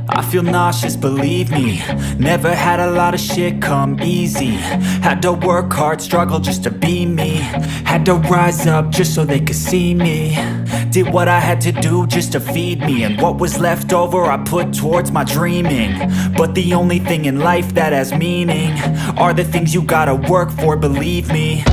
I feel nauseous, believe me. Never had a lot of shit come easy. Had to work hard, struggle just to be me. Had to rise up just so they could see me. Did what I had to do just to feed me. And what was left over I put towards my dreaming. But the only thing in life that has meaning are the things you gotta work for, believe me.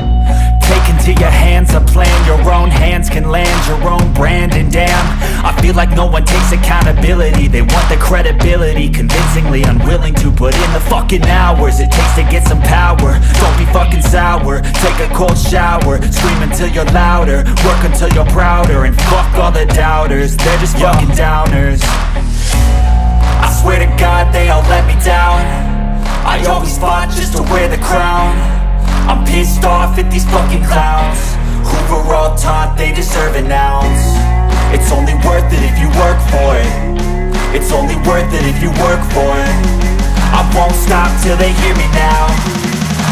Take into your hands a plan. Your own hands can land your own brand. And damn, I feel like no one takes accountability. They want the credibility, convincingly unwilling to put in the fucking hours it takes to get some power. Don't be fucking sour, take a cold shower. Scream until you're louder, work until you're prouder. And fuck all the doubters, they're just fucking downers. I swear to God they all let me down. I always fought just to wear the crown. I'm pissed off at these fucking clowns who were all taught they deserve an ounce. It's only worth it if you work for it. It's only worth it if you work for it. I won't stop till they hear me now.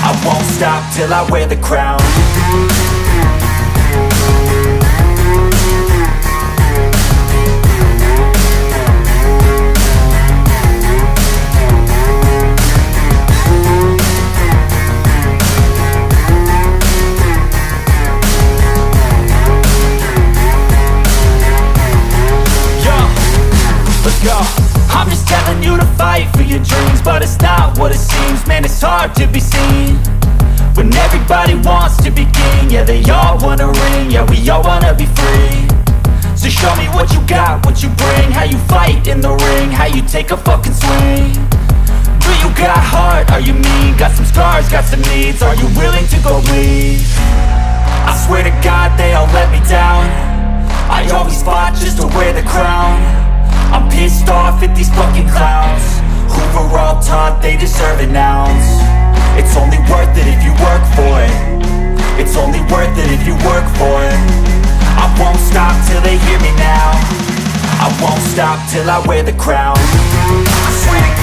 I won't stop till I wear the crown. I'm just telling you to fight for your dreams, but it's not what it seems. Man, it's hard to be seen when everybody wants to be king. Yeah, they all wanna ring, yeah, we all wanna be free. So show me what you got, what you bring, how you fight in the ring, how you take a fucking swing. Do you got heart, are you mean? Got some scars, got some needs, are you willing to go bleed? I swear to God they all let me down. I always fought just to wear the crown. I'm pissed off at these fucking clowns who were all taught they deserve an ounce. It's only worth it if you work for it. It's only worth it if you work for it. I won't stop till they hear me now. I won't stop till I wear the crown. I swear to